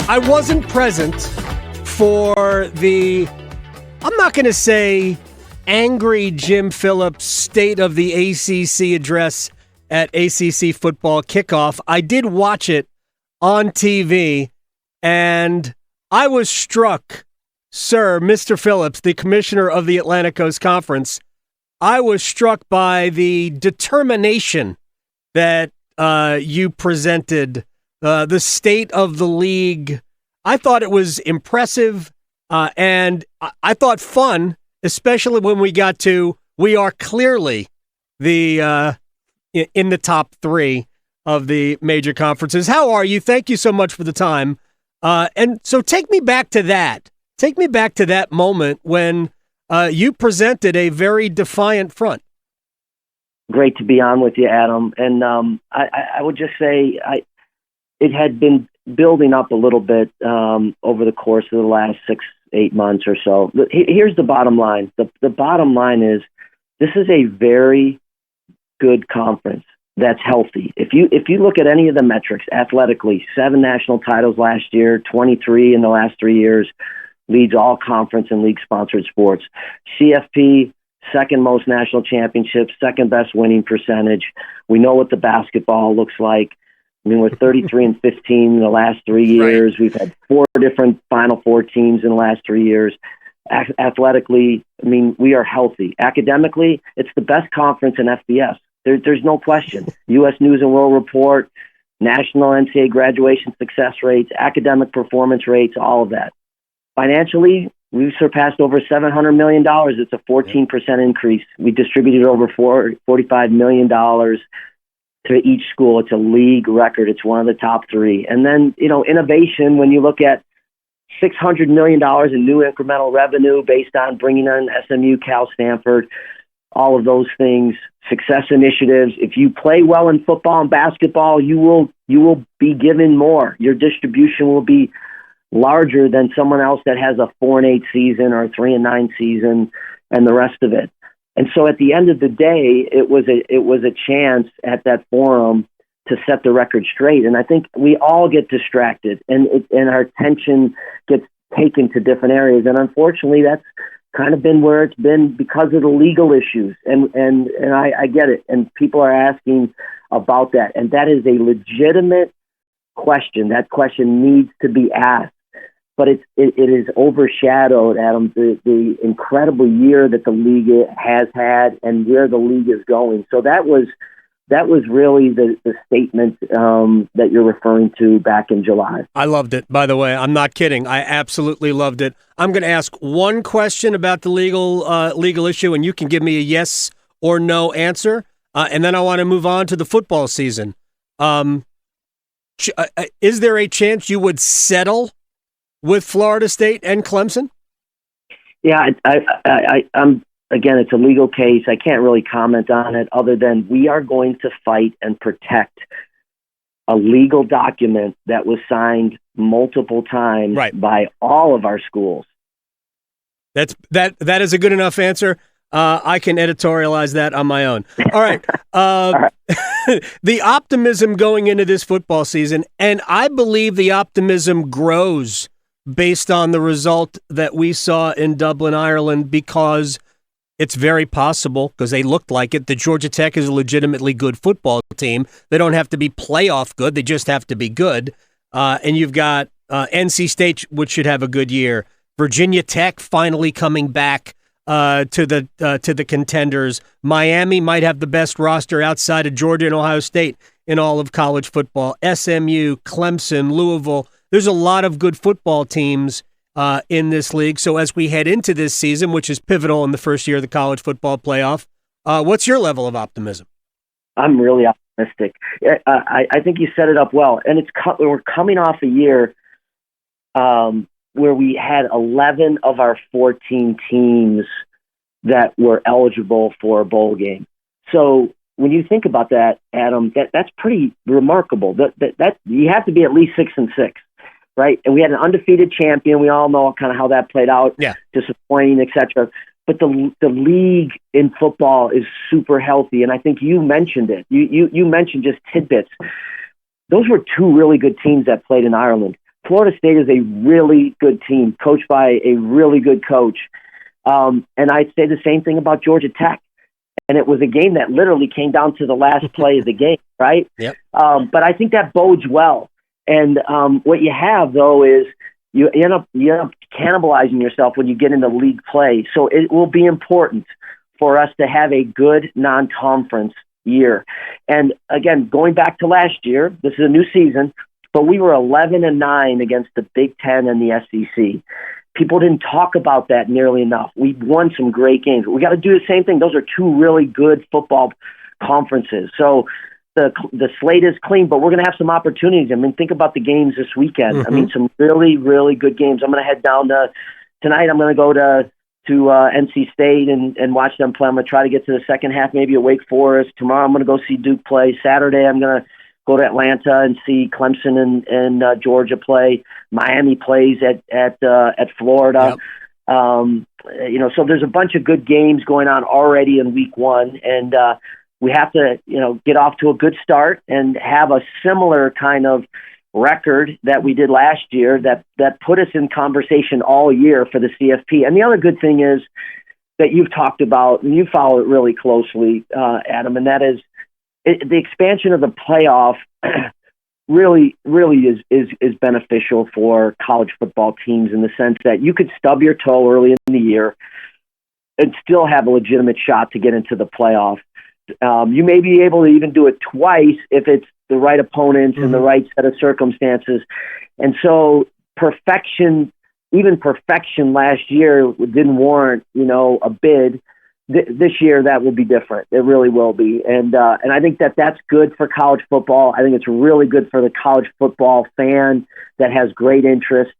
I wasn't present for the, I'm not going to say angry Jim Phillips state of the ACC address at ACC football kickoff. I did watch it on TV, and I was struck, sir, Mr. Phillips, the commissioner of the Atlantic Coast Conference, I was struck by the determination that you presented, the state of the league. I thought it was impressive, and I thought fun, especially when we got to, we are clearly the in the top three of the major conferences. How are you? Thank you so much for the time. And so take me back to that. Take me back to that moment when you presented a very defiant front. Great to be on with you, Adam. And I would just say it had been building up a little bit over the course of the last 6-8 months or so. Here's the bottom line. The bottom line is this is a very good conference that's healthy. If you look at any of the metrics athletically, 7 national titles last year, 23 in the last 3 years, leads all conference and league-sponsored sports. CFP, second most national championships, second best winning percentage. We know what the basketball looks like. I mean, we're 33 and 15 in the last 3 years. Right. We've had 4 different Final Four teams in the last 3 years. Athletically, I mean, we are healthy. Academically, it's the best conference in FBS. There's no question. U.S. News and World Report, national NCAA graduation success rates, academic performance rates, all of that. Financially, we've surpassed over $700 million. It's a 14% increase. We distributed over $45 million to each school. It's a league record. It's one of the top 3. And then, innovation, when you look at $600 million in new incremental revenue based on bringing in SMU, Cal, Stanford, all of those things, success initiatives. If you play well in football and basketball, you will be given more. Your distribution will be larger than someone else that has a 4-8 season or a 3-9 season and the rest of it. And so at the end of the day, it was a chance at that forum to set the record straight. And I think we all get distracted and our attention gets taken to different areas. And unfortunately, that's kind of been where it's been because of the legal issues. And I get it. And people are asking about that. And that is a legitimate question. That question needs to be asked. But it is overshadowed, Adam, the incredible year that the league has had and where the league is going. So that was really the statement that you're referring to back in July. I loved it, by the way. I'm not kidding. I absolutely loved it. I'm going to ask one question about the legal issue, and you can give me a yes or no answer. And then I want to move on to the football season. Is there a chance you would settle with Florida State and Clemson? Yeah, I'm. Again, it's a legal case. I can't really comment on it other than we are going to fight and protect a legal document that was signed multiple times by all of our schools. That is a good enough answer. I can editorialize that on my own. All right. All right. The optimism going into this football season, and I believe the optimism grows based on the result that we saw in Dublin, Ireland, because it's very possible, because they looked like it, that Georgia Tech is a legitimately good football team. They don't have to be playoff good. They just have to be good. And you've got NC State, which should have a good year. Virginia Tech finally coming back to the contenders. Miami might have the best roster outside of Georgia and Ohio State in all of college football. SMU, Clemson, Louisville. There's a lot of good football teams in this league. So as we head into this season, which is pivotal in the first year of the college football playoff, what's your level of optimism? I'm really optimistic. I think you set it up well. And we're coming off a year where we had 11 of our 14 teams that were eligible for a bowl game. So when you think about that, Adam, that's pretty remarkable. That you have to be at least 6-6. Right. And we had an undefeated champion. We all know kind of how that played out. Yeah. Disappointing, etc. But the league in football is super healthy. And I think you mentioned it. You mentioned just tidbits. Those were 2 really good teams that played in Ireland. Florida State is a really good team, coached by a really good coach. And I'd say the same thing about Georgia Tech. And it was a game that literally came down to the last play of the game, right? Yep. But I think that bodes well. And what you have, though, is you end up cannibalizing yourself when you get into league play. So it will be important for us to have a good non-conference year. And again, going back to last year, this is a new season, but we were 11-9 against the Big Ten and the SEC. People didn't talk about that nearly enough. We won some great games. We got to do the same thing. Those are two really good football conferences. So the slate is clean, but we're going to have some opportunities. I mean, think about the games this weekend. Mm-hmm. I mean, some really, really good games. I'm going to head down tonight. I'm going to go to NC State and watch them play. I'm going to try to get to the second half, maybe at Wake Forest. Tomorrow I'm going to go see Duke play. Saturday I'm going to go to Atlanta and see Clemson and Georgia play. Miami plays at Florida. Yep. So there's a bunch of good games going on already in week one, and we have to, get off to a good start and have a similar kind of record that we did last year that put us in conversation all year for the CFP. And the other good thing is that you've talked about, and you follow it really closely, Adam, and that is the expansion of the playoff really is beneficial for college football teams in the sense that you could stub your toe early in the year and still have a legitimate shot to get into the playoff. You may be able to even do it twice if it's the right opponents and the right set of circumstances. And so perfection last year didn't warrant, a bid. This year that will be different. It really will be. And I think that's good for college football. I think it's really good for the college football fan that has great interest.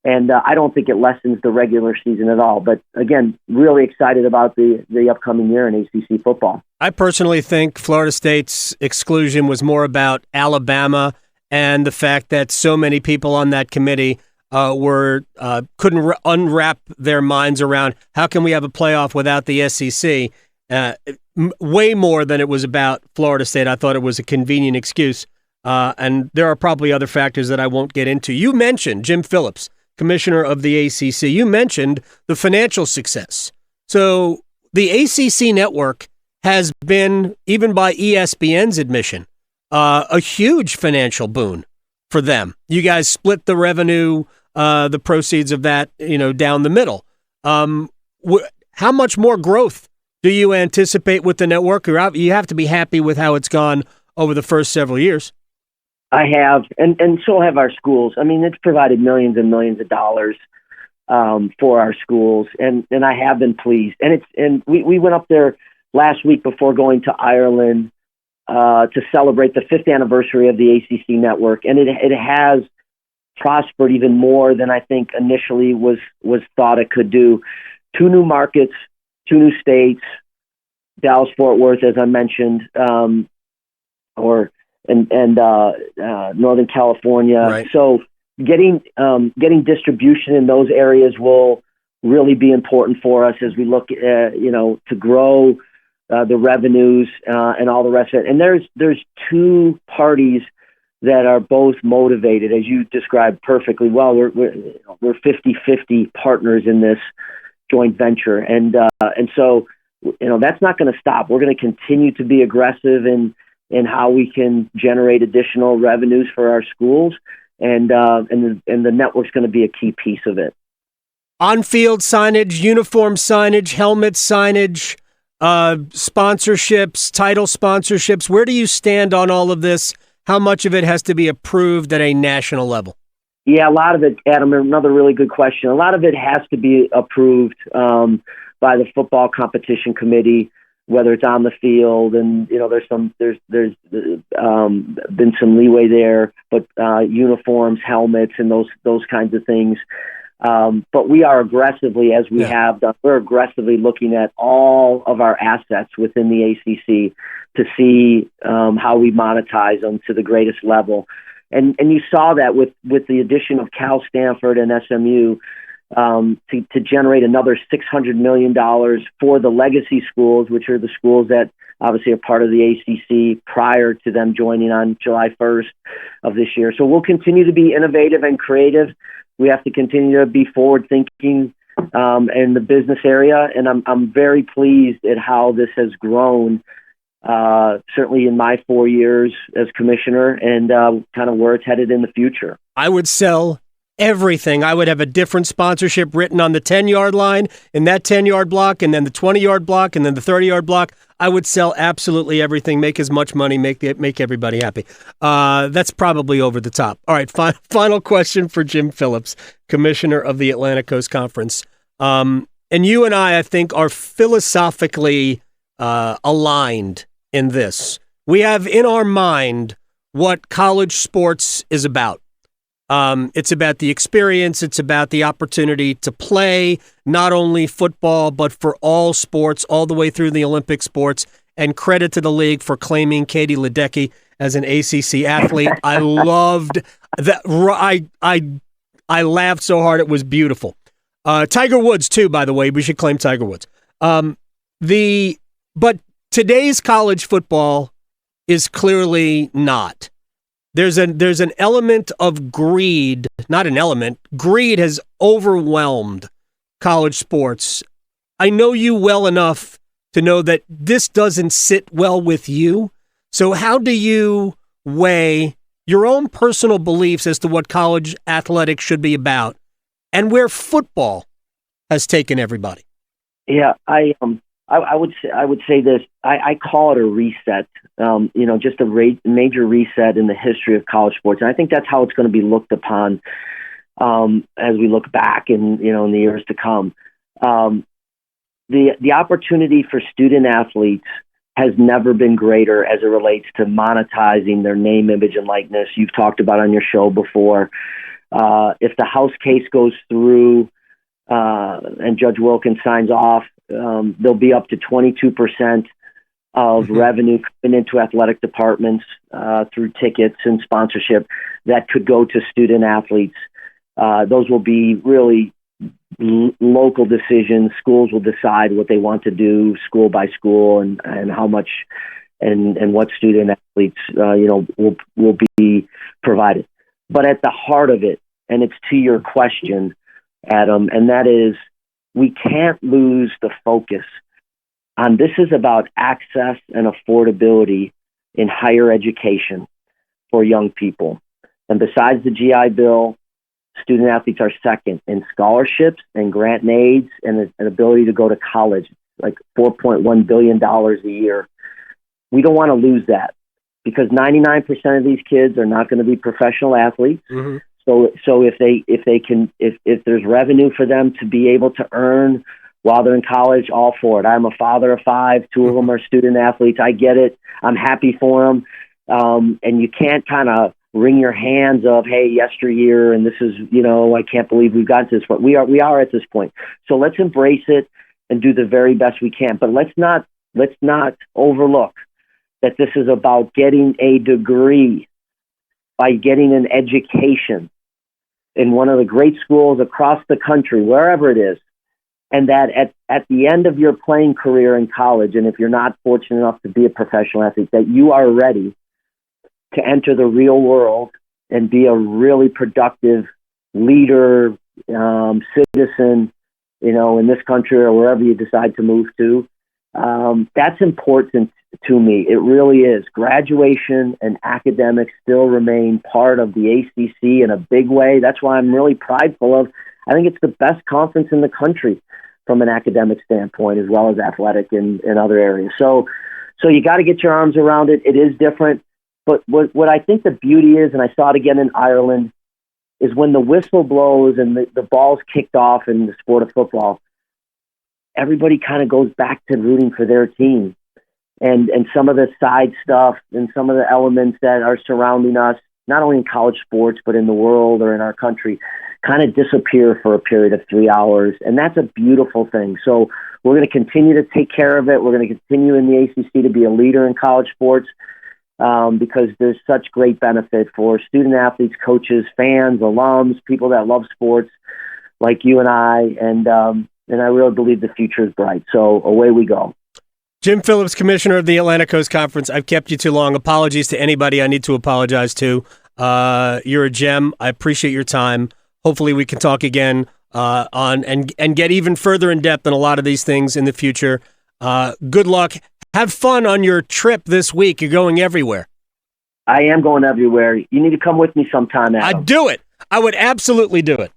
And I don't think it lessens the regular season at all. But again, really excited about the upcoming year in ACC football. I personally think Florida State's exclusion was more about Alabama and the fact that so many people on that committee couldn't unwrap their minds around how can we have a playoff without the SEC. Way more than it was about Florida State. I thought it was a convenient excuse. And there are probably other factors that I won't get into. You mentioned Jim Phillips, Commissioner of the ACC. You mentioned the financial success. So the ACC network has been, even by ESPN's admission, a huge financial boon for them. You guys split the revenue, the proceeds of that, down the middle. How much more growth do you anticipate with the network? You have to be happy with how it's gone over the first several years. I have, and so have our schools. I mean, it's provided millions and millions of dollars for our schools, and I have been pleased. And we went up there last week before going to Ireland to celebrate the 5th anniversary of the ACC network, and it has prospered even more than I think initially was thought it could do. 2 new markets, 2 new states, Dallas-Fort Worth, as I mentioned, and Northern California. Right. So getting distribution in those areas will really be important for us as we look at, to grow the revenues and all the rest of it. And there's 2 parties that are both motivated, as you described perfectly well. We're 50-50 partners in this joint venture, and so that's not going to stop. We're going to continue to be aggressive in how we can generate additional revenues for our schools, and the network's going to be a key piece of it. On-field signage, uniform signage, helmet signage, sponsorships, title sponsorships. Where do you stand on all of this? How much of it has to be approved at a national level? Yeah, a lot of it, Adam, another really good question. A lot of it has to be approved by the football competition committee, whether it's on the field, and there's been some leeway there, but uniforms, helmets, and those kinds of things. But we are aggressively, as we have done, we're aggressively looking at all of our assets within the ACC to see how we monetize them to the greatest level. And you saw that with the addition of Cal, Stanford, and SMU. to generate another $600 million for the legacy schools, which are the schools that obviously are part of the ACC prior to them joining on July 1st of this year. So we'll continue to be innovative and creative. We have to continue to be forward-thinking in the business area, and I'm very pleased at how this has grown, certainly in my 4 years as commissioner, and kind of where it's headed in the future. I would sell everything. I would have a different sponsorship written on the 10-yard line in that 10-yard block, and then the 20-yard block, and then the 30-yard block. I would sell absolutely everything, make as much money, make everybody happy. That's probably over the top. All right, final question for Jim Phillips, Commissioner of the Atlantic Coast Conference. And you and I think, are philosophically aligned in this. We have in our mind what college sports is about. It's about the experience. It's about the opportunity to play not only football, but for all sports, all the way through the Olympic sports. And credit to the league for claiming Katie Ledecky as an ACC athlete. I loved that. I laughed so hard. It was beautiful. Tiger Woods, too, by the way. We should claim Tiger Woods. But today's college football is clearly not. There's an element of greed, not an element. Greed has overwhelmed college sports. I know you well enough to know that this doesn't sit well with you. So how do you weigh your own personal beliefs as to what college athletics should be about and where football has taken everybody? Yeah, I would say this. I call it a reset. Just a major reset in the history of college sports, and I think that's how it's going to be looked upon as we look back in the years to come. The opportunity for student athletes has never been greater as it relates to monetizing their name, image, and likeness. You've talked about on your show before. If the House case goes through and Judge Wilkins signs off, there'll be up to 22% of revenue coming into athletic departments through tickets and sponsorship that could go to student athletes. Those will be really local decisions. Schools will decide what they want to do, school by school, and how much and what student athletes will be provided. But at the heart of it, and it's to your question, Adam, and that is, we can't lose the focus on this is about access and affordability in higher education for young people. And besides the GI Bill, student athletes are second in scholarships and grant and aids and an ability to go to college, like $4.1 billion a year. We don't want to lose that because 99% of these kids are not going to be professional athletes. Mm-hmm. So if there's revenue for them to be able to earn while they're in college, all for it. I'm a father of 5. 2 of them are student athletes. I get it. I'm happy for them. And you can't kind of wring your hands of, hey, yesteryear, and this is, I can't believe we've gotten to this point. We are at this point. So let's embrace it and do the very best we can. But let's not overlook that this is about getting a degree by getting an education in one of the great schools across the country, wherever it is, and that at the end of your playing career in college, and if you're not fortunate enough to be a professional athlete, that you are ready to enter the real world and be a really productive leader, citizen, in this country or wherever you decide to move to. That's important to me. It really is. Graduation and academics still remain part of the ACC in a big way. That's why I'm really prideful of, I think it's the best conference in the country from an academic standpoint, as well as athletic and other areas. So you got to get your arms around it. It is different. But what I think the beauty is, and I saw it again in Ireland, is when the whistle blows and the ball's kicked off in the sport of football, everybody kind of goes back to rooting for their team. And some of the side stuff and some of the elements that are surrounding us, not only in college sports, but in the world or in our country, kind of disappear for a period of 3 hours. And that's a beautiful thing. So we're going to continue to take care of it. We're going to continue in the ACC to be a leader in college sports because there's such great benefit for student athletes, coaches, fans, alums, people that love sports. like you and I really believe the future is bright. So away we go. Jim Phillips, Commissioner of the Atlantic Coast Conference. I've kept you too long. Apologies to anybody I need to apologize to. You're a gem. I appreciate your time. Hopefully we can talk again and get even further in depth on a lot of these things in the future. Good luck. Have fun on your trip this week. You're going everywhere. I am going everywhere. You need to come with me sometime, Adam. I'd do it. I would absolutely do it.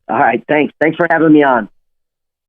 All right. Thanks. Thanks for having me on.